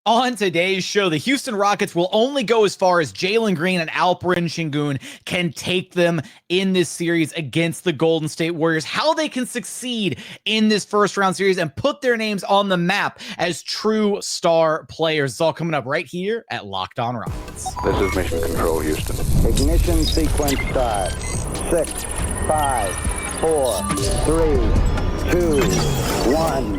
On today's show, the Houston Rockets will only go as far as Jalen Green and Alperen Sengun can take them in this series against the Golden State Warriors, how they can succeed in this first round series and put their names on the map as true star players. It's all coming up right here at Locked On Rockets. This is Mission Control, Houston. Ignition sequence start. 6, 5, 4, 3, 2, 1.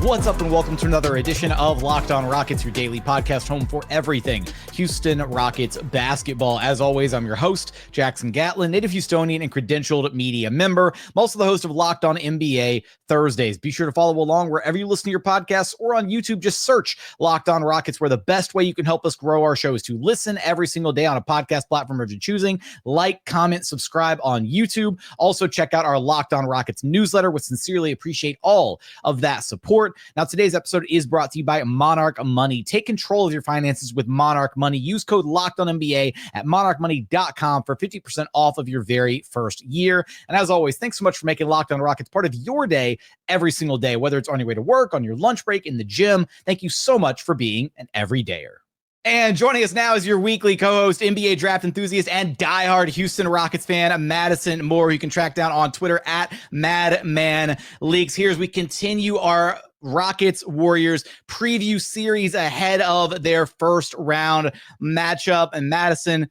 What's up and welcome to another edition of Locked On Rockets, your daily podcast home for everything Houston Rockets basketball. As always, I'm your host, Jackson Gatlin, native Houstonian and credentialed media member. I'm also the host of Locked On NBA Thursdays. Be sure to follow along wherever you listen to your podcasts or on YouTube. Just search Locked On Rockets, where the best way you can help us grow our show is to listen every single day on a podcast platform of your choosing. Like, comment, subscribe on YouTube. Also, check out our Locked On Rockets newsletter. Would sincerely appreciate all of that support. Now, today's episode is brought to you by Monarch Money. Take control of your finances with Monarch Money. Use code LOCKEDONNBA at monarchmoney.com for 50% off of your very first year. And as always, thanks so much for making Locked On Rockets part of your day every single day, whether it's on your way to work, on your lunch break, in the gym. Thank you so much for being an everydayer. And joining us now is your weekly co-host, NBA draft enthusiast, and diehard Houston Rockets fan, Madison Moore, who you can track down on Twitter at MadmanLeaks. Here as we continue our Rockets Warriors preview series ahead of their first round matchup. And Madison,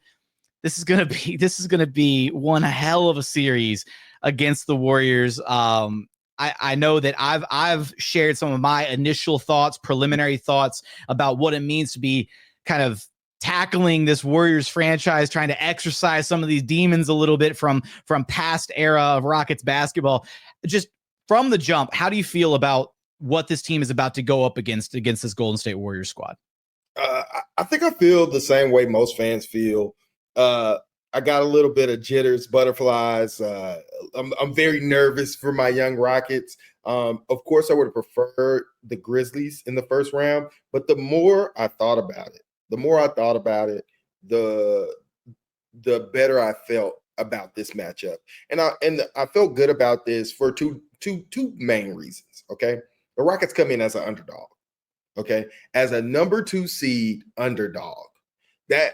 this is gonna be one hell of a series against the Warriors. I know that I've shared some of my initial thoughts, preliminary thoughts about what it means to be kind of tackling this Warriors franchise, trying to exercise some of these demons a little bit from past era of Rockets basketball. Just from the jump, how do you feel about what this team is about to go up against this Golden State Warriors squad? I think I feel the same way most fans feel. I got a little bit of jitters, butterflies. I'm very nervous for my young Rockets. Of course, I would have preferred the Grizzlies in the first round, but the more I thought about it, the better I felt about this matchup. And I felt good about this for two main reasons, okay? The Rockets come in as an underdog, okay? As a number 2 seed underdog. That,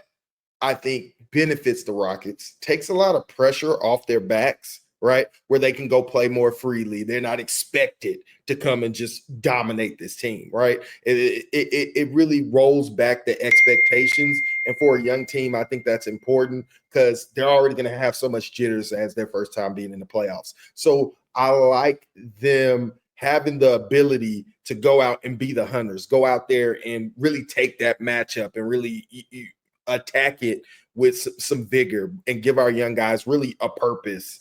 I think, benefits the Rockets, takes a lot of pressure off their backs, right? Where they can go play more freely. They're not expected to come and just dominate this team, right? It really rolls back the expectations. And for a young team, I think that's important because they're already going to have so much jitters as their first time being in the playoffs. So I like them having the ability to go out and be the hunters, go out there and really take that matchup and really attack it with some vigor and give our young guys really a purpose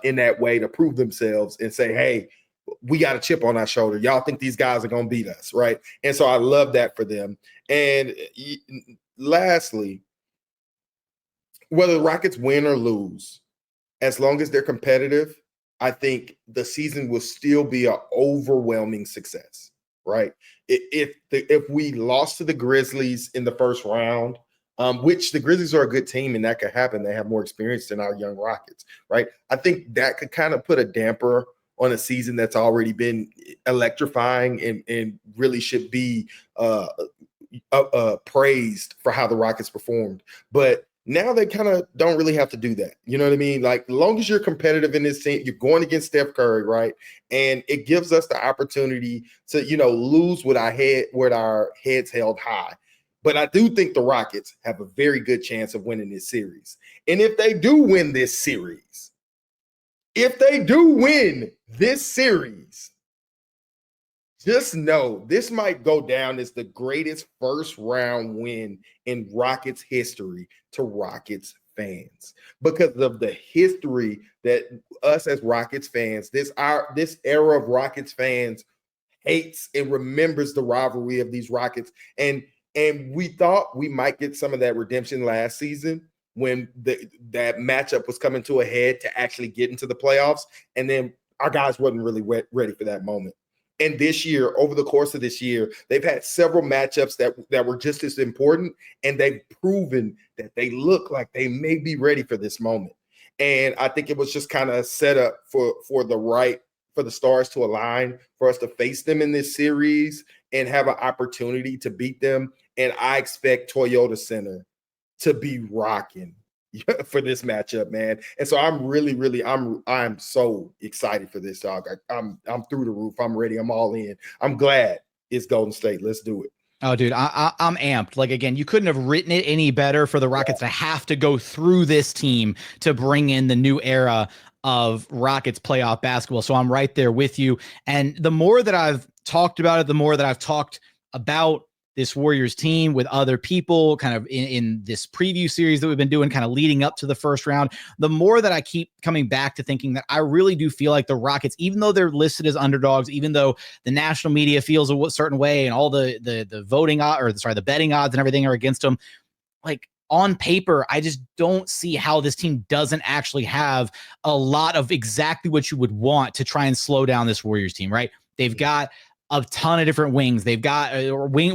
in that way to prove themselves and say, hey, we got a chip on our shoulder. Y'all think these guys are going to beat us, right? And so I love that for them. And lastly, whether the Rockets win or lose, as long as they're competitive, I think the season will still be an overwhelming success, right? If we lost to the Grizzlies in the first round, which the Grizzlies are a good team and that could happen. They have more experience than our young Rockets, right? I think that could kind of put a damper on a season that's already been electrifying and really should be praised for how the Rockets performed. But now they kind of don't really have to do that. You know what I mean? Like, as long as you're competitive in this team, you're going against Steph Curry, right? And it gives us the opportunity to, lose with our heads held high. But I do think the Rockets have a very good chance of winning this series. And if they do win this series, just know this might go down as the greatest first round win in Rockets history to Rockets fans, because of the history that us as Rockets fans, this era of Rockets fans hates and remembers the rivalry of these Rockets. And we thought we might get some of that redemption last season when that matchup was coming to a head to actually get into the playoffs. And then our guys wasn't really ready for that moment. And this year, over the course of this year, they've had several matchups that were just as important, and they've proven that they look like they may be ready for this moment. And I think it was just kind of set up for the stars to align, for us to face them in this series and have an opportunity to beat them. And I expect Toyota Center to be rocking for this matchup, man. And so I'm so excited for this, dog. I'm through the roof. I'm ready. I'm all in. I'm glad it's Golden State. Let's do it. Oh, dude, I'm amped. Like, again, you couldn't have written it any better for the Rockets to have to go through this team to bring in the new era of Rockets playoff basketball. So I'm right there with you. And the more that I've talked about it, the more that I've talked about this Warriors team with other people kind of in this preview series that we've been doing kind of leading up to the first round, the more that I keep coming back to thinking that I really do feel like the Rockets, even though they're listed as underdogs, even though the national media feels a certain way and all the voting the betting odds and everything are against them, like on paper, I just don't see how this team doesn't actually have a lot of exactly what you would want to try and slow down this Warriors team, right? They've got a ton of different wings. They've got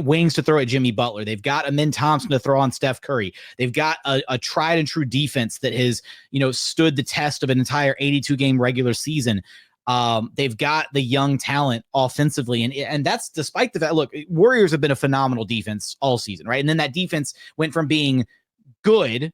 wings to throw at Jimmy Butler. They've got Amin Thompson to throw on Steph Curry. They've got a tried and true defense that has, stood the test of an entire 82-game regular season. They've got the young talent offensively. And that's despite the fact, look, Warriors have been a phenomenal defense all season, right? And then that defense went from being good,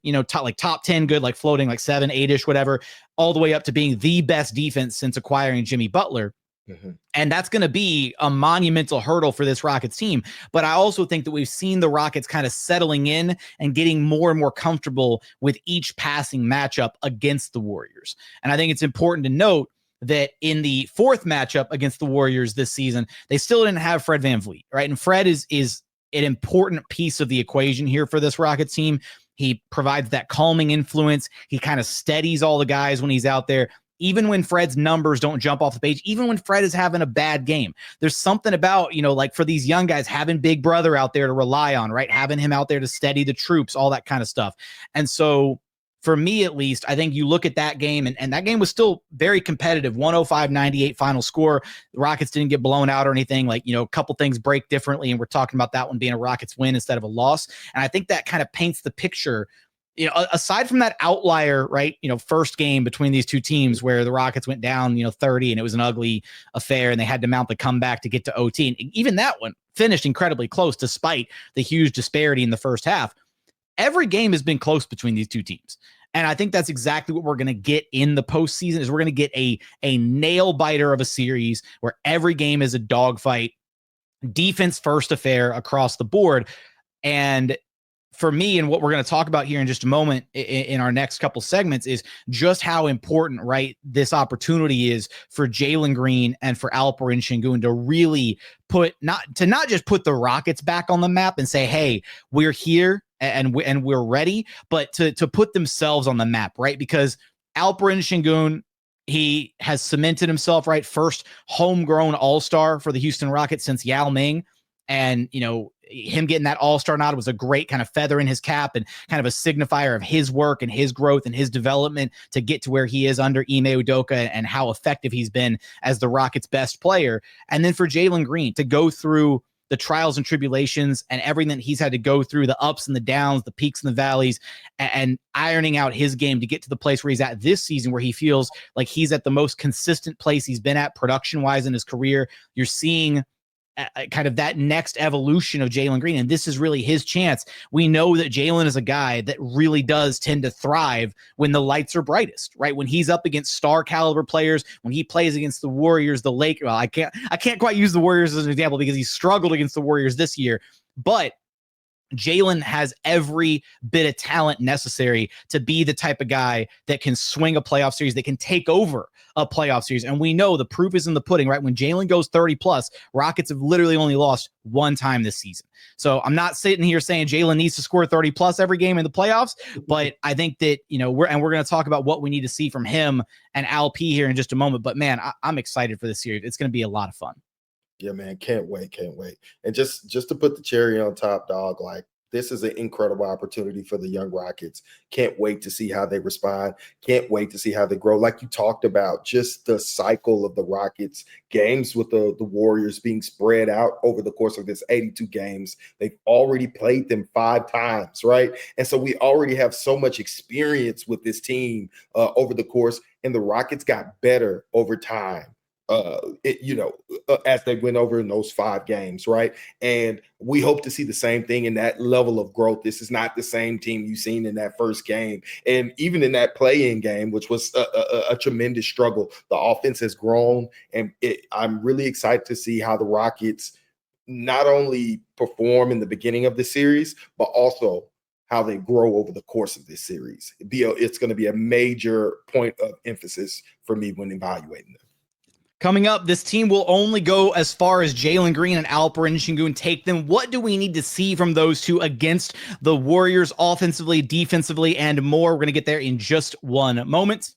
top 10 good, like floating like 7, 8-ish, whatever, all the way up to being the best defense since acquiring Jimmy Butler. Mm-hmm. And that's going to be a monumental hurdle for this Rockets team. But I also think that we've seen the Rockets kind of settling in and getting more and more comfortable with each passing matchup against the Warriors. And I think it's important to note that in the fourth matchup against the Warriors this season, they still didn't have Fred VanVleet, right? And Fred is an important piece of the equation here for this Rockets team. He provides that calming influence. He kind of steadies all the guys when he's out there. Even when Fred's numbers don't jump off the page, even when Fred is having a bad game, there's something about, like for these young guys, having Big Brother out there to rely on, right? Having him out there to steady the troops, all that kind of stuff. And so for me, at least, I think you look at that game, and that game was still very competitive, 105-98 final score. The Rockets didn't get blown out or anything. Like, a couple things break differently, and we're talking about that one being a Rockets win instead of a loss. And I think that kind of paints the picture, aside from that outlier, right, first game between these two teams where the Rockets went down, 30, and it was an ugly affair, and they had to mount the comeback to get to OT. And even that one finished incredibly close despite the huge disparity in the first half. Every game has been close between these two teams. And I think that's exactly what we're going to get in the postseason is we're going to get a nail biter of a series where every game is a dogfight, defense first affair across the board. And for me, and what we're going to talk about here in just a moment in our next couple segments is just how important, right, this opportunity is for Jalen Green and for Alperen Sengun to really not just put the Rockets back on the map and say, hey, we're here and we're ready, but to put themselves on the map, right? Because Alperen Sengun, he has cemented himself, right? First homegrown all-star for the Houston Rockets since Yao Ming. And, him getting that all-star nod was a great kind of feather in his cap and kind of a signifier of his work and his growth and his development to get to where he is under Ime Udoka and how effective he's been as the Rockets' best player. And then for Jalen Green to go through the trials and tribulations and everything that he's had to go through, the ups and the downs, the peaks and the valleys, and ironing out his game to get to the place where he's at this season, where he feels like he's at the most consistent place he's been at production-wise in his career. You're seeing kind of that next evolution of Jalen Green, and this is really his chance. We know that Jalen is a guy that really does tend to thrive when the lights are brightest, right? When he's up against star caliber players, when he plays against the Warriors, the Lakers. Well, I can't quite use the Warriors as an example because he struggled against the Warriors this year, but Jalen has every bit of talent necessary to be the type of guy that can swing a playoff series, that can take over a playoff series. And we know the proof is in the pudding, right? When Jalen goes 30 plus, Rockets have literally only lost one time this season. So I'm not sitting here saying Jalen needs to score 30 plus every game in the playoffs, but I think that, we're going to talk about what we need to see from him and Al P here in just a moment. But man, I'm excited for this series. It's going to be a lot of fun. Yeah, man. Can't wait. And just to put the cherry on top, dog, like This is an incredible opportunity for the young Rockets. Can't wait to see how they respond. Can't wait to see how they grow. Like you talked about, just the cycle of the Rockets games with the Warriors being spread out over the course of this 82 games. They've already played them 5 times, right? And so we already have so much experience with this team over the course, and the Rockets got better over time. As they went over in those 5 games, right? And we hope to see the same thing in that level of growth. This is not the same team you've seen in that first game. And even in that play-in game, which was a tremendous struggle, the offense has grown. And I'm really excited to see how the Rockets not only perform in the beginning of the series, but also how they grow over the course of this series. It's going to be a major point of emphasis for me when evaluating them. Coming up, this team will only go as far as Jalen Green and Alperen Sengun take them. What do we need to see from those two against the Warriors offensively, defensively, and more? We're going to get there in just one moment.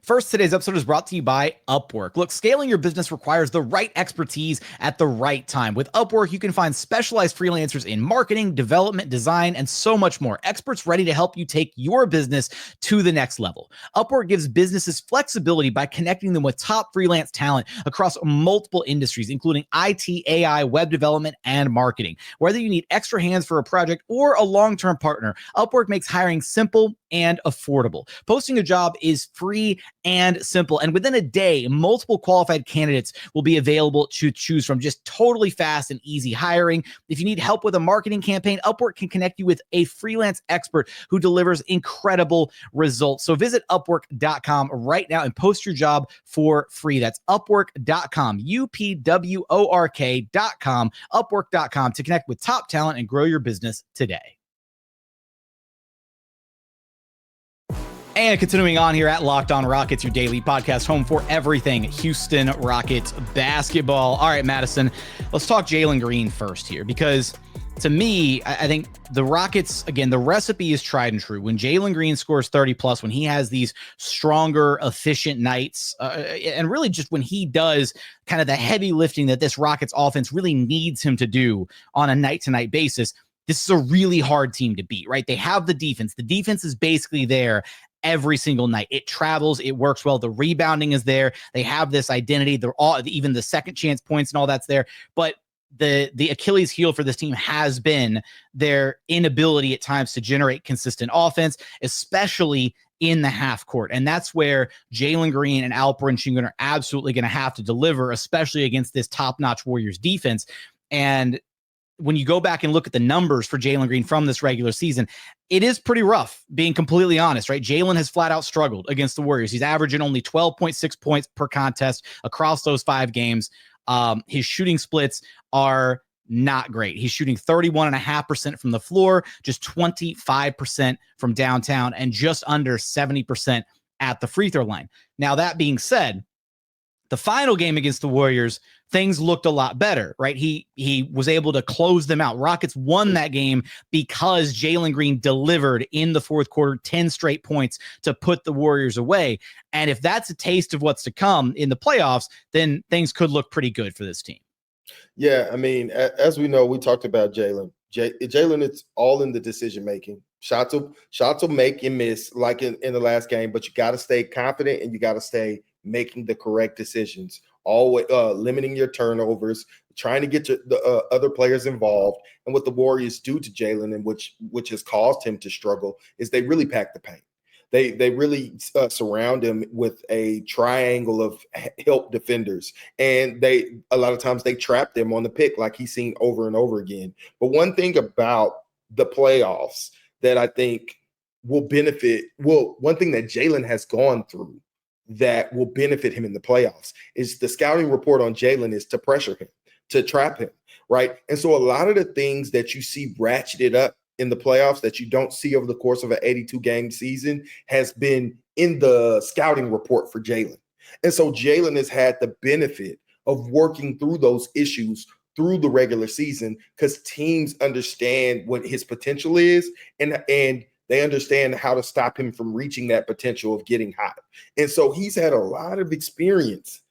First, today's episode is brought to you by Upwork. Look, scaling your business requires the right expertise at the right time. With Upwork, you can find specialized freelancers in marketing, development, design, and so much more. Experts ready to help you take your business to the next level. Upwork gives businesses flexibility by connecting them with top freelance talent across multiple industries, including IT, AI, web development, and marketing. Whether you need extra hands for a project or a long-term partner, Upwork makes hiring simple and affordable. Posting a job is free and simple. And within a day, multiple qualified candidates will be available to choose from. Just totally fast and easy hiring. If you need help with a marketing campaign, Upwork can connect you with a freelance expert who delivers incredible results. So visit Upwork.com right now and post your job for free. That's Upwork.com, UPWORK.com, Upwork.com to connect with top talent and grow your business today. And continuing on here at Locked On Rockets, your daily podcast, home for everything Houston Rockets basketball. All right, Madison, let's talk Jalen Green first here, because to me, I think the Rockets, again, the recipe is tried and true. When Jalen Green scores 30 plus, when he has these stronger, efficient nights, and really just when he does kind of the heavy lifting that this Rockets offense really needs him to do on a night-to-night basis, this is a really hard team to beat, right? They have the defense. The defense is basically there every single night. It travels, it works well. The rebounding is there. They have this identity. They're all, even the second chance points and all that's there. But the Achilles heel for this team has been their inability at times to generate consistent offense, especially in the half court. And that's where Jalen Green and Alperen Sengun are absolutely going to have to deliver, especially against this top-notch Warriors defense. And when you go back and look at the numbers for Jalen Green from this regular season, it is pretty rough, being completely honest, right? Jalen has flat out struggled against the Warriors. He's averaging only 12.6 points per contest across those 5 games. His shooting splits are not great. He's shooting 31.5% from the floor, just 25% from downtown, and just under 70% at the free throw line. Now, that being said, the final game against the Warriors, things looked a lot better, right? He was able to close them out. Rockets won that game because Jalen Green delivered in the fourth quarter 10 straight points to put the Warriors away. And if that's a taste of what's to come in the playoffs, then things could look pretty good for this team. Yeah, I mean, as we know, we talked about Jalen. Jalen, it's all in the decision making. Shots will make and miss like in the last game, but you got to stay confident and you got to stay making the correct decisions, always limiting your turnovers, trying to get the other players involved. And what the Warriors do to Jalen, and which has caused him to struggle, is they really pack the paint. They really surround him with a triangle of help defenders, and a lot of times they trap them on the pick, like he's seen over and over again. But one thing about the playoffs that I think will benefit, one thing that Jalen has gone through that will benefit him in the playoffs is the scouting report on Jalen is to pressure him, to trap him, right? And so a lot of the things that you see ratcheted up in the playoffs that you don't see over the course of an 82-game season has been in the scouting report for Jalen. And so Jalen has had the benefit of working through those issues through the regular season because teams understand what his potential is and they understand how to stop him from reaching that potential of getting hot. And so he's had a lot of experience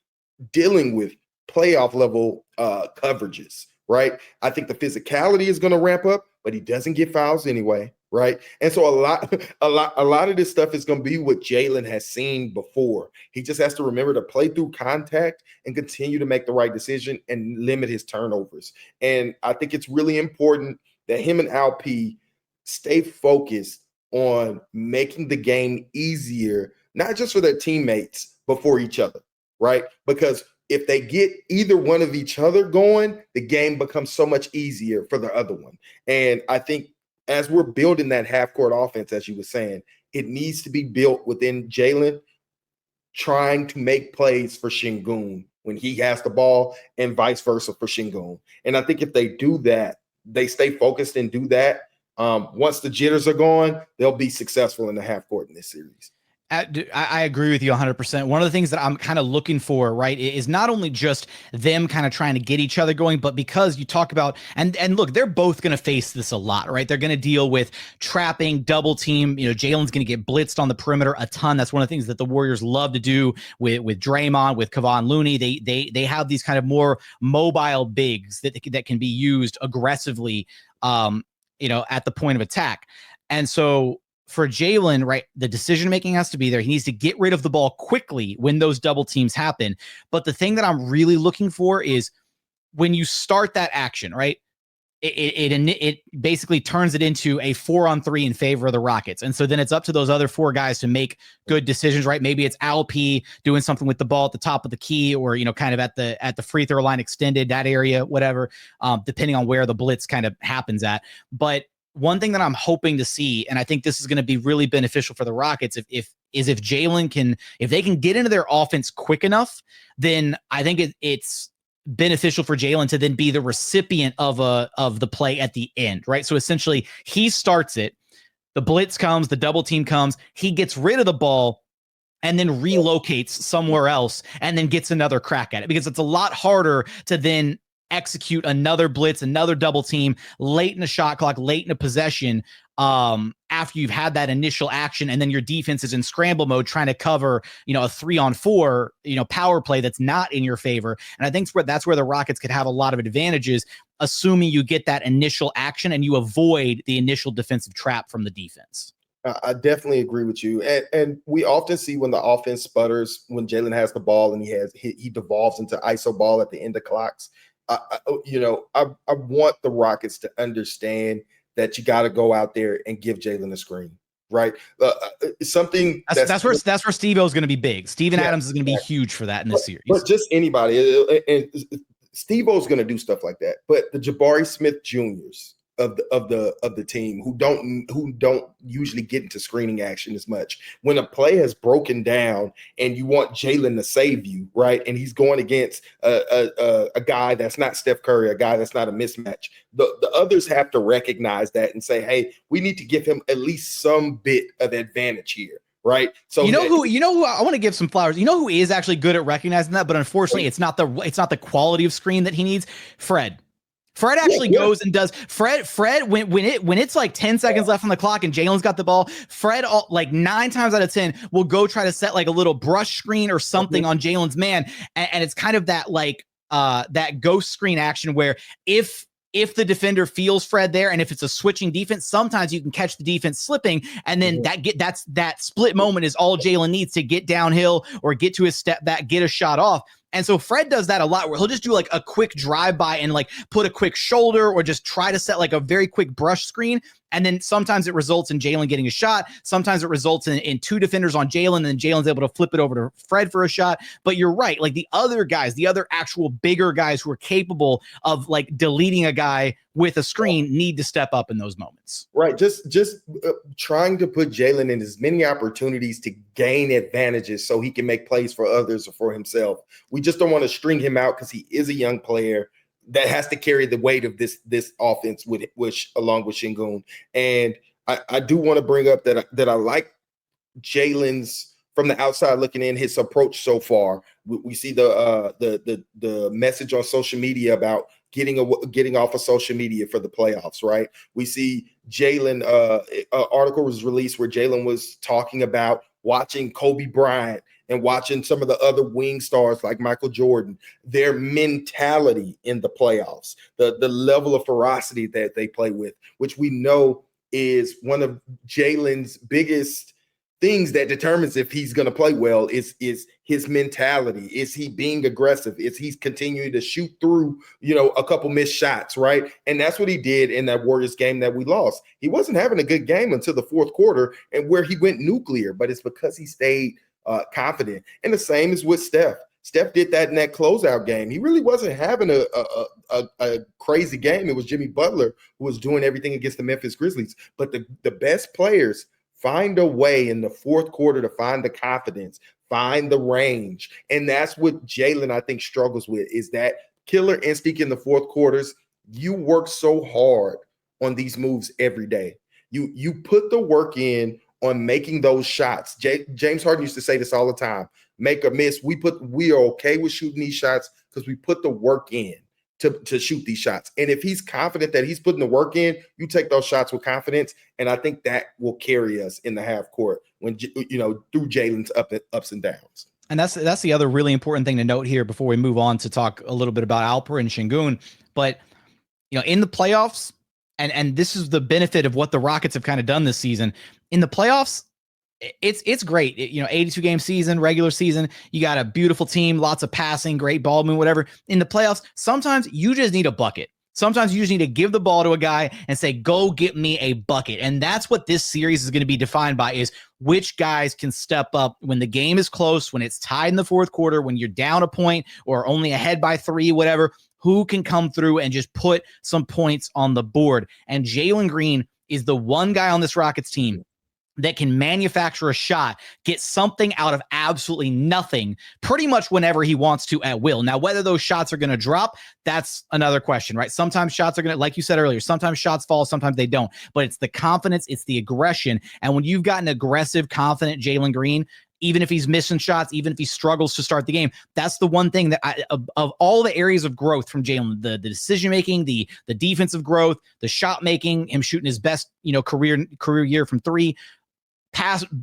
dealing with playoff level coverages, right? I think the physicality is going to ramp up, but he doesn't get fouls anyway, right? And so a lot of this stuff is going to be what Jalen has seen before. He just has to remember to play through contact and continue to make the right decision and limit his turnovers. And I think it's really important that him and Alp stay focused on making the game easier, not just for their teammates, but for each other, right? Because if they get either one of each other going, the game becomes so much easier for the other one. And I think as we're building that half-court offense, as you were saying, it needs to be built within Jalen trying to make plays for Sengun when he has the ball and vice versa for Sengun. And I think if they do that, they stay focused and do that, once the jitters are gone, they'll be successful in the half-court in this series. I agree with you 100%. One of the things that I'm kind of looking for, right, is not only just them kind of trying to get each other going, but because you talk about, and look, they're both going to face this a lot, right? They're going to deal with trapping, double team. Jalen's going to get blitzed on the perimeter a ton. That's one of the things that the Warriors love to do with Draymond, with Kevon Looney. They have these kind of more mobile bigs that can be used aggressively, at the point of attack. And so for Jalen, right, the decision-making has to be there. He needs to get rid of the ball quickly when those double teams happen. But the thing that I'm really looking for is when you start that action, right, it basically turns it into a 4-on-3 in favor of the Rockets. And so then it's up to those other four guys to make good decisions, right? Maybe it's Alp doing something with the ball at the top of the key, or, kind of at the free throw line extended, that area, whatever, depending on where the blitz kind of happens at. But one thing that I'm hoping to see, and I think this is going to be really beneficial for the Rockets, if Jalen if they can get into their offense quick enough, then I think it's beneficial for Jalen to then be the recipient of the play at the end, right? So essentially, he starts it, the blitz comes, the double team comes, he gets rid of the ball, and then relocates somewhere else, and then gets another crack at it, because it's a lot harder to then execute another blitz, another double team late in the shot clock, late in a possession, after you've had that initial action, and then your defense is in scramble mode trying to cover, a 3-on-4, power play that's not in your favor. And I think that's where the Rockets could have a lot of advantages, assuming you get that initial action and you avoid the initial defensive trap from the defense. I definitely agree with you. And we often see when the offense sputters, when Jalen has the ball and he devolves into ISO ball at the end of clocks. I want the Rockets to understand that you got to go out there and give Jalen a screen, right? Something that's where Steve-O is going to be big. Steven Adams is going to be huge for that in this series. But just anybody, and Steve-O is going to do stuff like that. But the Jabari Smith Juniors of the team who don't usually get into screening action as much. When a play has broken down and you want Jalen to save you, right? And he's going against a guy that's not Steph Curry, a guy that's not a mismatch. The others have to recognize that and say, hey, we need to give him at least some bit of advantage here. Right. So who I want to give some flowers. Who is actually good at recognizing that, but unfortunately it's not the quality of screen that he needs. Fred actually goes and does Fred when it's like 10 seconds left on the clock and Jalen's got the ball, Fred, like 9 times out of 10 will go try to set like a little brush screen or something on Jalen's man. And it's kind of that like that ghost screen action where if the defender feels Fred there, and if it's a switching defense, sometimes you can catch the defense slipping, and then that split moment is all Jalen needs to get downhill or get to his step back, get a shot off. And so Fred does that a lot, where he'll just do like a quick drive-by and like put a quick shoulder or just try to set like a very quick brush screen. And then sometimes it results in Jalen getting a shot. Sometimes it results in 2 defenders on Jalen, and then Jalen's able to flip it over to Fred for a shot. But you're right. Like the other guys, the other actual bigger guys who are capable of like deleting a guy with a screen need to step up in those moments. Right. Just trying to put Jalen in as many opportunities to gain advantages so he can make plays for others or for himself. We just don't want to string him out because he is a young player that has to carry the weight of this offense along with Sengun. And I do want to bring up that I like Jalen's, from the outside looking in, his approach so far. We see the message on social media about getting off of social media for the playoffs, right? We see Jalen, an article was released where Jalen was talking about watching Kobe Bryant and watching some of the other wing stars like Michael Jordan, their mentality in the playoffs, the level of ferocity that they play with, which we know is one of Jalen's biggest things that determines if he's going to play well is his mentality. Is he being aggressive? Is he continuing to shoot through, a couple missed shots, right? And that's what he did in that Warriors game that we lost. He wasn't having a good game until the fourth quarter and where he went nuclear, but it's because he stayed confident. And the same is with Steph. Steph did that in that closeout game. He really wasn't having a crazy game. It was Jimmy Butler who was doing everything against the Memphis Grizzlies. But the best players find a way in the fourth quarter to find the confidence, find the range. And that's what Jalen, I think, struggles with, is that killer instinct in the fourth quarters. You work so hard on these moves every day. You put the work in on making those shots. James Harden used to say this all the time: make or miss. We are okay with shooting these shots because we put the work in to shoot these shots. And if he's confident that he's putting the work in, you take those shots with confidence. And I think that will carry us in the half court when, through Jalen's ups and downs. And that's the other really important thing to note here before we move on to talk a little bit about Alperen Sengun. But, in the playoffs, and this is the benefit of what the Rockets have kind of done this season. In the playoffs, it's great. 82 game season, regular season, you got a beautiful team, lots of passing, great ball movement, whatever. In the playoffs, sometimes you just need a bucket. Sometimes you just need to give the ball to a guy and say, go get me a bucket. And that's what this series is going to be defined by, is which guys can step up when the game is close, when it's tied in the fourth quarter, when you're down a point or only ahead by 3, whatever, who can come through and just put some points on the board. And Jalen Green is the one guy on this Rockets team that can manufacture a shot, get something out of absolutely nothing, pretty much whenever he wants to at will. Now, whether those shots are going to drop, that's another question, right? Sometimes shots are going to, like you said earlier, sometimes shots fall, sometimes they don't. But it's the confidence, it's the aggression. And when you've got an aggressive, confident Jalen Green, even if he's missing shots, even if he struggles to start the game, that's the one thing that of all the areas of growth from Jalen, the decision-making, the defensive growth, the shot making, him shooting his best, career year from 3,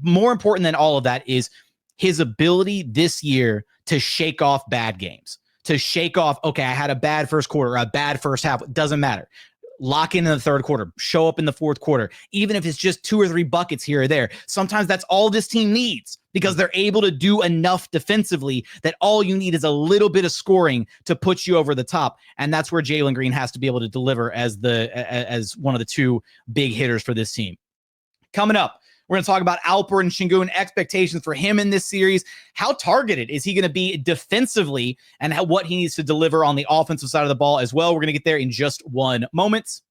more important than all of that is his ability this year to shake off bad games, to shake off, okay, I had a bad first quarter, or a bad first half. It doesn't matter. Lock in the third quarter, show up in the fourth quarter, even if it's just 2 or 3 buckets here or there. Sometimes that's all this team needs, because they're able to do enough defensively that all you need is a little bit of scoring to put you over the top. And that's where Jalen Green has to be able to deliver as one of the 2 big hitters for this team. Coming up, we're going to talk about Alperen Sengun, expectations for him in this series. How targeted is he going to be defensively, and what he needs to deliver on the offensive side of the ball as well. We're going to get there in just one moment.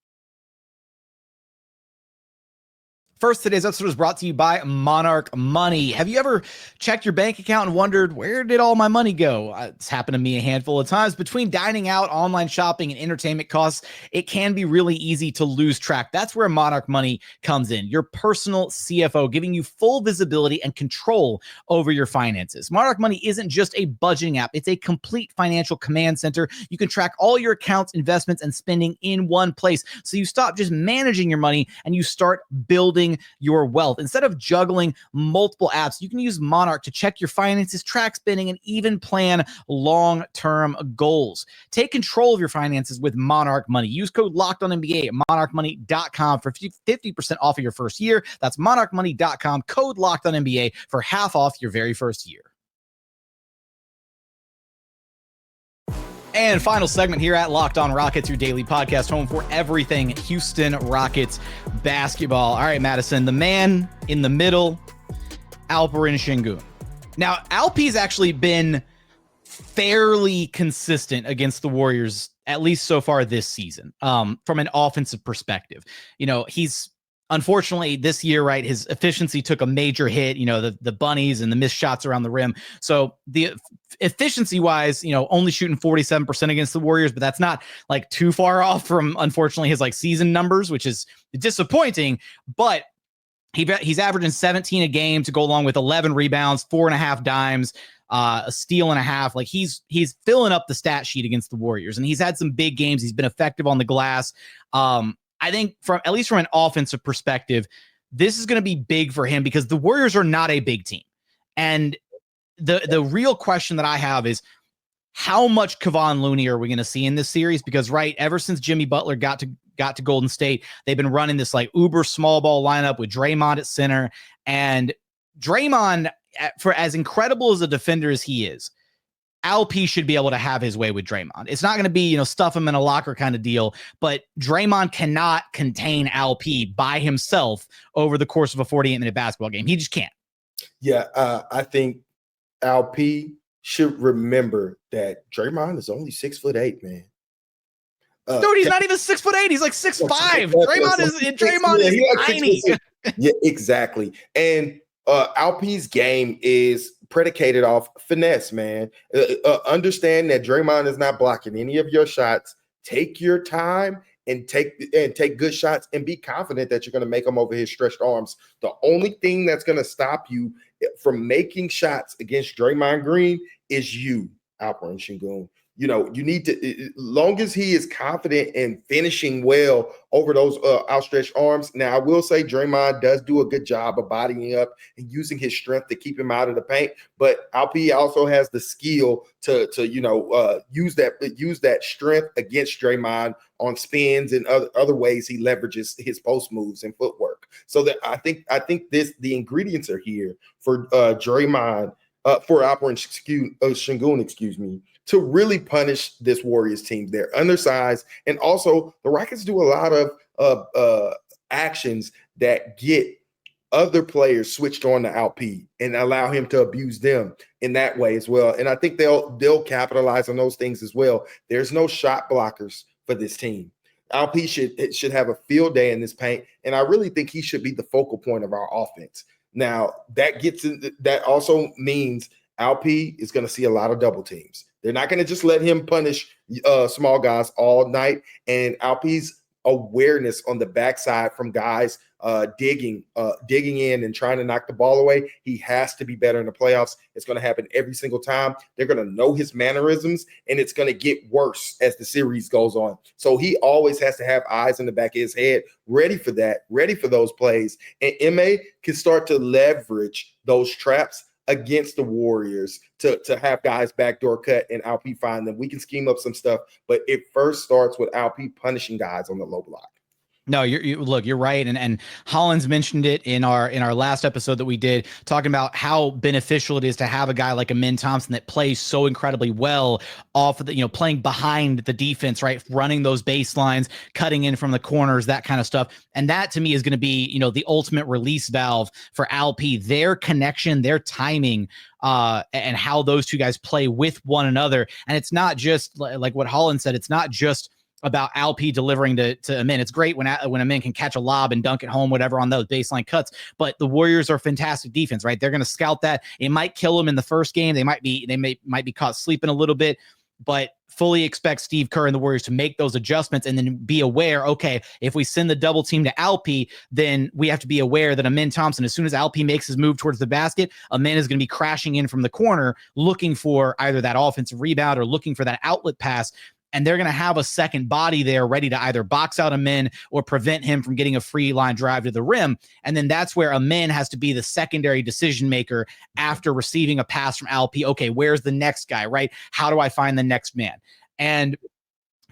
First, today's episode is brought to you by Monarch Money. Have you ever checked your bank account and wondered, where did all my money go? It's happened to me a handful of times. Between dining out, online shopping, and entertainment costs, it can be really easy to lose track. That's where Monarch Money comes in, your personal CFO, giving you full visibility and control over your finances. Monarch Money isn't just a budgeting app. It's a complete financial command center. You can track all your accounts, investments, and spending in one place. So you stop just managing your money and you start building your wealth. Instead of juggling multiple apps, you can use Monarch to check your finances, track spending, and even plan long-term goals. Take control of your finances with Monarch Money. Use code LOCKEDONNBA at monarchmoney.com for 50% off of your first year. That's monarchmoney.com, code LOCKEDONNBA for half off your very first year. And final segment here at Locked On Rockets, your daily podcast, home for everything Houston Rockets basketball. All right, Madison, the man in the middle, Alperen Sengun. Now, Alp's actually been fairly consistent against the Warriors, at least so far this season, from an offensive perspective. He's unfortunately this year, right, his efficiency took a major hit, the bunnies and the missed shots around the rim. So the efficiency wise, only shooting 47% against the Warriors, but that's not like too far off from, unfortunately, his season numbers, which is disappointing. But he's averaging 17 a game to go along with 11 rebounds, 4.5 dimes, a steal and a half. He's filling up the stat sheet against the Warriors, and he's had some big games. He's been effective on the glass. I think from an offensive perspective, this is going to be big for him because the Warriors are not a big team. And the real question that I have is, how much Kevon Looney are we going to see in this series? Because ever since Jimmy Butler got to Golden State, they've been running this like uber small ball lineup with Draymond at center. And Draymond, for as incredible as a defender as he is, LP should be able to have his way with Draymond. It's not going to be, stuff him in a locker kind of deal, but Draymond cannot contain LP by himself over the course of a 48-minute basketball game. He just can't. Yeah, I think LP should remember that Draymond is only 6'8", man. Dude, he's not even 6'8". He's like 6'5". Draymond is tiny. Yeah, exactly. And LP's game is predicated off finesse, man. Understand that Draymond is not blocking any of your shots. Take your time and take good shots and be confident that you're going to make them over his stretched arms. The only thing that's going to stop you from making shots against Draymond Green is you, Alperen Sengun. You need to, long as he is confident in finishing well over those outstretched arms. Now, I will say Draymond does do a good job of bodying up and using his strength to keep him out of the paint. But LP also has the skill to use that strength against Draymond on spins and other ways he leverages his post moves and footwork. So that I think the ingredients are here for Draymond, for Alperen Sengun, to really punish this Warriors team. They're undersized, and also the Rockets do a lot of actions that get other players switched on to LP and allow him to abuse them in that way as well. And I think they'll capitalize on those things as well. There's no shot blockers for this team. LP should have a field day in this paint, and I really think he should be the focal point of our offense. Now that also means LP is going to see a lot of double teams. They're not going to just let him punish small guys all night. And LP's awareness on the backside from guys digging in and trying to knock the ball away, he has to be better in the playoffs. It's going to happen every single time. They're going to know his mannerisms, and it's going to get worse as the series goes on. So he always has to have eyes in the back of his head, ready for that, ready for those plays. And MA can start to leverage those traps against the Warriors to have guys backdoor cut and LP find them. We can scheme up some stuff, but it first starts with LP punishing guys on the low block. No, you're right. And Hollins mentioned it in our last episode that we did, talking about how beneficial it is to have a guy like Amin Thompson that plays so incredibly well off of the, playing behind the defense, right? Running those baselines, cutting in from the corners, that kind of stuff. And that to me is going to be, the ultimate release valve for LP, their connection, their timing, and how those two guys play with one another. And it's not just like what Hollins said. It's not just about LP delivering to Amin. It's great when Amin can catch a lob and dunk it home, whatever, on those baseline cuts. But the Warriors are fantastic defense, right? They're going to scout that. It might kill them in the first game. They might be caught sleeping a little bit, but fully expect Steve Kerr and the Warriors to make those adjustments and then be aware, okay, if we send the double team to LP, then we have to be aware that Amin Thompson, as soon as LP makes his move towards the basket, Amin is going to be crashing in from the corner, looking for either that offensive rebound or looking for that outlet pass. And they're going to have a second body there ready to either box out Amin or prevent him from getting a free line drive to the rim. And then that's where Amin has to be the secondary decision maker after receiving a pass from LP. Okay, where's the next guy, right? How do I find the next man? And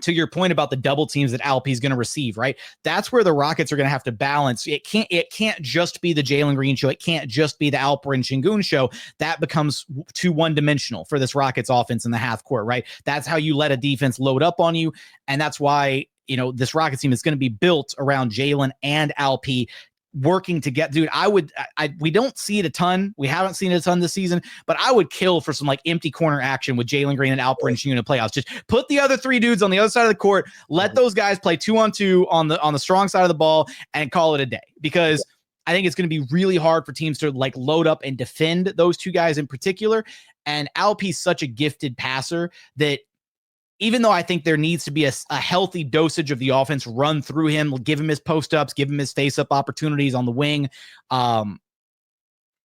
to your point about the double teams that LP is going to receive, right? That's where the Rockets are going to have to balance. It can't just be the Jalen Green show. It can't just be the Alperen Sengun show. That becomes too one-dimensional for this Rockets offense in the half court, right? That's how you let a defense load up on you. And that's why, this Rockets team is going to be built around Jalen and LP working to get, dude, we don't see it a ton. We haven't seen it a ton this season, but I would kill for some like empty corner action with Jalen Green and Alperen Sengun in playoffs. Just put the other three dudes on the other side of the court, let those guys play 2-on-2 on the strong side of the ball and call it a day, because I think it's going to be really hard for teams to like load up and defend those two guys in particular. And LP's such a gifted passer that even though I think there needs to be a healthy dosage of the offense run through him, give him his post-ups, give him his face-up opportunities on the wing,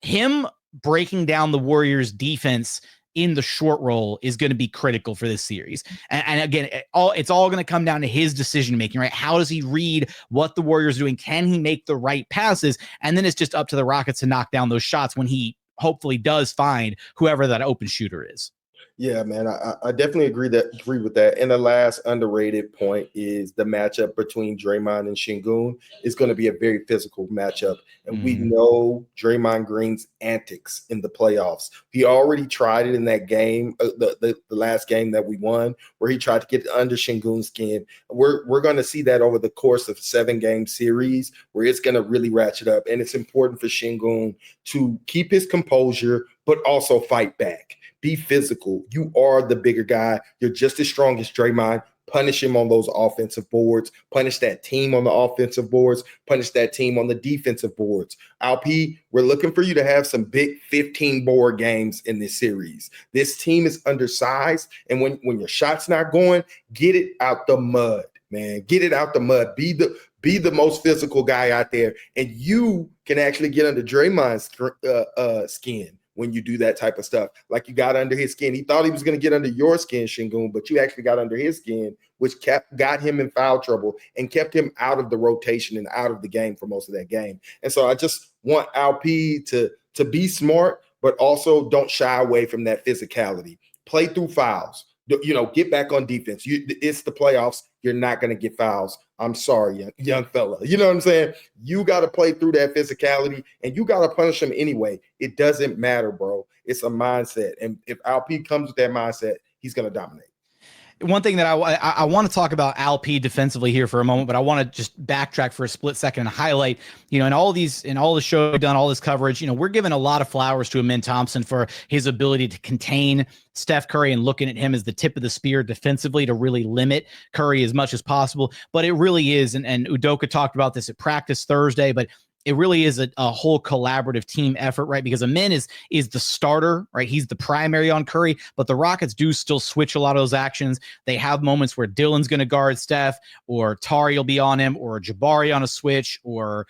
him breaking down the Warriors' defense in the short roll is going to be critical for this series. And again, it's all going to come down to his decision making, right? How does he read what the Warriors are doing? Can he make the right passes? And then it's just up to the Rockets to knock down those shots when he hopefully does find whoever that open shooter is. Yeah, man, I definitely agree with that. And the last underrated point is the matchup between Draymond and Sengun is going to be a very physical matchup. And we know Draymond Green's antics in the playoffs. He already tried it in that game, the last game that we won, where he tried to get under Sengun's skin. We're going to see that over the course of a 7-game series where it's going to really ratchet up. And it's important for Sengun to keep his composure, but also fight back. Be physical. You are the bigger guy. You're just as strong as Draymond. Punish him on those offensive boards. Punish that team on the offensive boards. Punish that team on the defensive boards. Alp, we're looking for you to have some big 15-board games in this series. This team is undersized, and when your shot's not going, get it out the mud, man. Get it out the mud. Be the most physical guy out there, and you can actually get under Draymond's skin when you do that type of stuff. Like you got under his skin. He thought he was going to get under your skin, Sengun, but you actually got under his skin, which got him in foul trouble and kept him out of the rotation and out of the game for most of that game. And so I just want Alp to be smart, but also don't shy away from that physicality. Play through fouls. Get back on defense. It's the playoffs. You're not going to get fouls. I'm sorry, young fella. You know what I'm saying? You got to play through that physicality, and you got to punish him anyway. It doesn't matter, bro. It's a mindset. And if Alp comes with that mindset, he's going to dominate. One thing that I want to talk about Alp defensively here for a moment, but I want to just backtrack for a split second and highlight, in all the show we've done, all this coverage, we're giving a lot of flowers to Amen Thompson for his ability to contain Steph Curry and looking at him as the tip of the spear defensively to really limit Curry as much as possible. But it really is, and Udoka talked about this at practice Thursday, but it really is a whole collaborative team effort, right? Because Amen is the starter, right? He's the primary on Curry, but the Rockets do still switch a lot of those actions. They have moments where Dillon's going to guard Steph, or Tari will be on him, or Jabari on a switch, or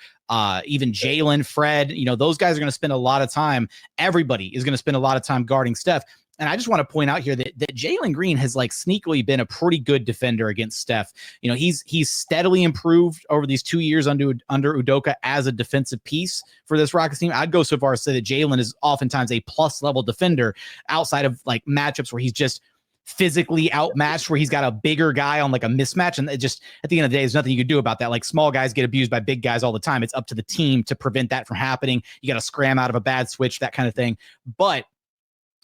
even Jalen, Fred. Those guys are going to spend a lot of time. Everybody is going to spend a lot of time guarding Steph. And I just want to point out here that Jalen Green has sneakily been a pretty good defender against Steph. He's steadily improved over these 2 years under Udoka as a defensive piece for this Rockets team. I'd go so far as to say that Jalen is oftentimes a plus level defender outside of matchups where he's just physically outmatched, where he's got a bigger guy on a mismatch. And it just, at the end of the day, there's nothing you can do about that. Small guys get abused by big guys all the time. It's up to the team to prevent that from happening. You got to scram out of a bad switch, that kind of thing. But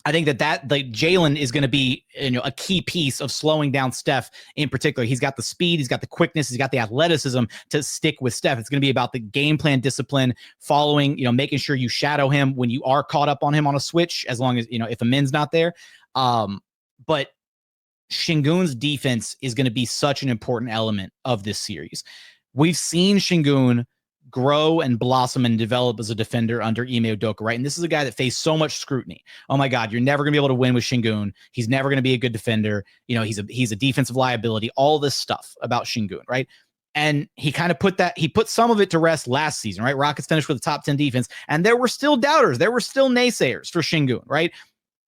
I think that Jalen is going to be a key piece of slowing down Steph in particular. He's got the speed, he's got the quickness, he's got the athleticism to stick with Steph. It's going to be about the game plan discipline, following, making sure you shadow him when you are caught up on him on a switch, as long as, if Amen's not there. But Sengun's defense is going to be such an important element of this series. We've seen Sengun grow and blossom and develop as a defender under Ime Udoka, right? And this is a guy that faced so much scrutiny. Oh my God, you're never gonna be able to win with Sengun. He's never gonna be a good defender. He's a defensive liability. All this stuff about Sengun, right? And he kind of put some of it to rest last season, right? Rockets finished with a top 10 defense, and there were still doubters. There were still naysayers for Sengun, right?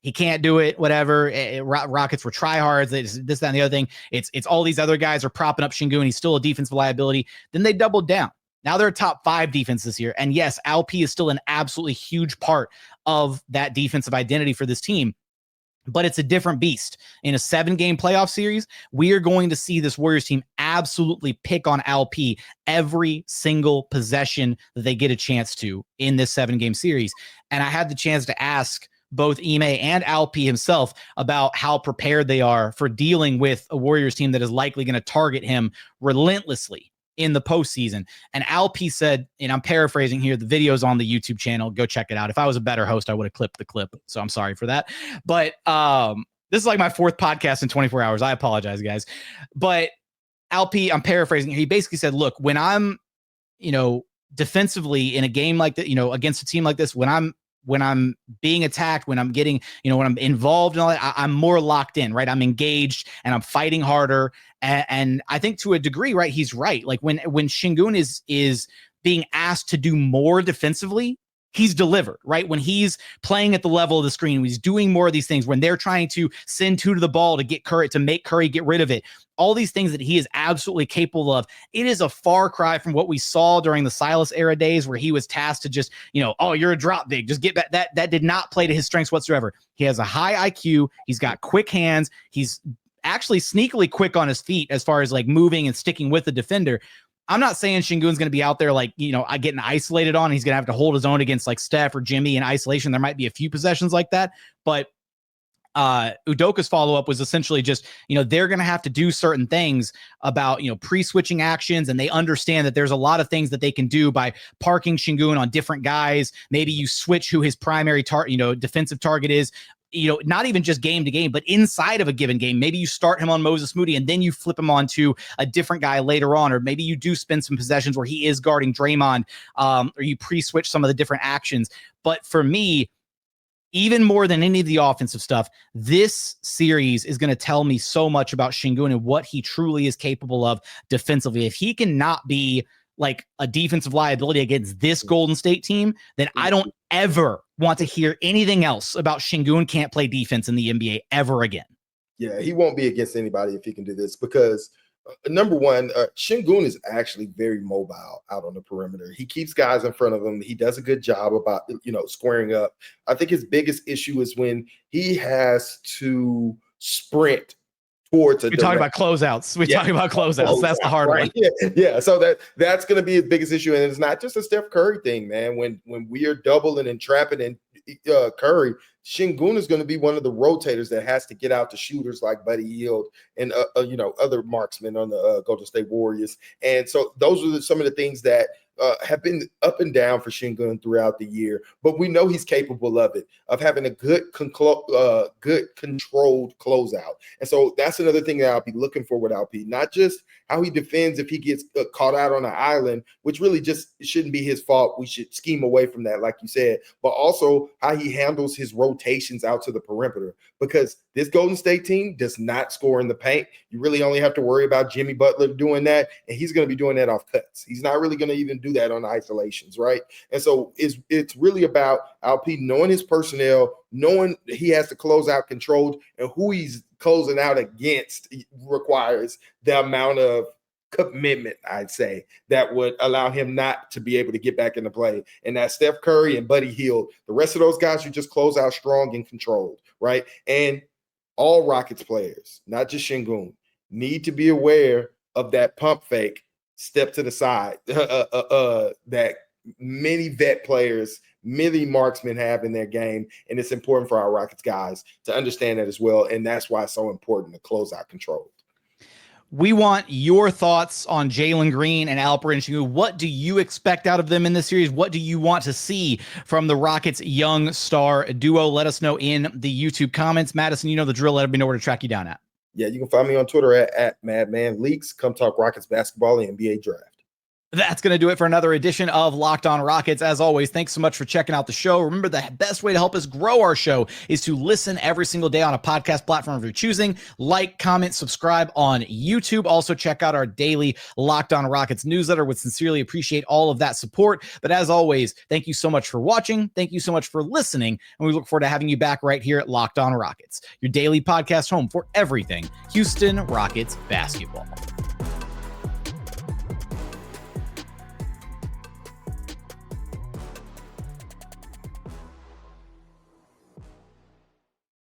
He can't do it, whatever. Rockets were tryhards, this, that, and the other thing. It's all these other guys are propping up Sengun. He's still a defensive liability. Then they doubled down. Now they're a top 5 defense this year. And yes, Alp is still an absolutely huge part of that defensive identity for this team, but it's a different beast. In a 7-game playoff series, we are going to see this Warriors team absolutely pick on Alp every single possession that they get a chance to in this 7-game series. And I had the chance to ask both Ime and Alp himself about how prepared they are for dealing with a Warriors team that is likely going to target him relentlessly in the postseason. And Alp said, and I'm paraphrasing here, the video's on the YouTube channel. Go check it out. If I was a better host, I would have clipped the clip. So I'm sorry for that. But this is my 4th podcast in 24 hours. I apologize, guys. But Alp, I'm paraphrasing here. He basically said, look, when I'm, defensively in a game like that, against a team like this, when I'm being attacked, when I'm getting, when I'm involved and all that, I'm more locked in, right? I'm engaged and I'm fighting harder. And I think to a degree, right, he's right. When Sengun is being asked to do more defensively, he's delivered, right? When he's playing at the level of the screen, when he's doing more of these things, when they're trying to send two to the ball to get Curry, to make Curry get rid of it, all these things that he is absolutely capable of. It is a far cry from what we saw during the Silas era days where he was tasked to just, oh, you're a drop big, just get back. That did not play to his strengths whatsoever. He has a high IQ. He's got quick hands. He's actually sneakily quick on his feet as far as like moving and sticking with the defender. I'm not saying Sengun's going to be out there like, getting isolated on. He's going to have to hold his own against like Steph or Jimmy in isolation. There might be a few possessions like that, but Udoka's follow-up was essentially just, they're going to have to do certain things about, pre-switching actions, and they understand that there's a lot of things that they can do by parking Sengun on different guys. Maybe you switch who his primary defensive target is, not even just game to game, but inside of a given game. Maybe you start him on Moses Moody and then you flip him on to a different guy later on, or maybe you do spend some possessions where he is guarding Draymond, or you pre-switch some of the different actions. But for me, even more than any of the offensive stuff, this series is going to tell me so much about Sengun and what he truly is capable of defensively. If he cannot be like a defensive liability against this Golden State team, then I don't ever want to hear anything else about Sengun can't play defense in the NBA ever again. Yeah, he won't be against anybody if he can do this because number one, Sengun is actually very mobile out on the perimeter. He keeps guys in front of him. He does a good job about, squaring up. I think his biggest issue is when he has to sprint towards a. We're talking about closeouts. We're talking about closeouts. That's the hard one. Yeah. So that's going to be his biggest issue, and it's not just a Steph Curry thing, man. When we are doubling and trapping and Curry, Sengun is going to be one of the rotators that has to get out to shooters like Buddy Hield and other marksmen on the Golden State Warriors. And so those are some of the things that have been up and down for Sengun throughout the year, but we know he's capable of it, of having a good controlled closeout. And so that's another thing that I'll be looking for with LP, not just how he defends if he gets caught out on an island, which really just shouldn't be his fault. We should scheme away from that, like you said, but also how he handles his rotations out to the perimeter, because this Golden State team does not score in the paint. You really only have to worry about Jimmy Butler doing that, and he's going to be doing that off cuts. He's not really going to even do that on isolations, right? And so it's really about LP knowing his personnel, knowing he has to close out controlled, and who he's closing out against requires the amount of commitment, I'd say, that would allow him not to be able to get back into play. And that's Steph Curry and Buddy Hield. The rest of those guys, you just close out strong and controlled, right? And all Rockets players, not just Sengun, need to be aware of that pump fake, step to the side, that many vet players, many marksmen have in their game. And it's important for our Rockets guys to understand that as well. And that's why it's so important to close out control. We want your thoughts on Jalen Green and Alperen Sengun. What do you expect out of them in this series? What do you want to see from the Rockets' young star duo? Let us know in the YouTube comments. Madison, you know the drill. Let me know where to track you down at. Yeah, you can find me on Twitter at MadmanLeaks. Come talk Rockets basketball and NBA draft. That's going to do it for another edition of Locked On Rockets. As always, thanks so much for checking out the show. Remember, the best way to help us grow our show is to listen every single day on a podcast platform of your choosing. Like, comment, subscribe on YouTube. Also, check out our daily Locked On Rockets newsletter. Would sincerely appreciate all of that support. But as always, thank you so much for watching. Thank you so much for listening. And we look forward to having you back right here at Locked On Rockets, your daily podcast home for everything Houston Rockets basketball.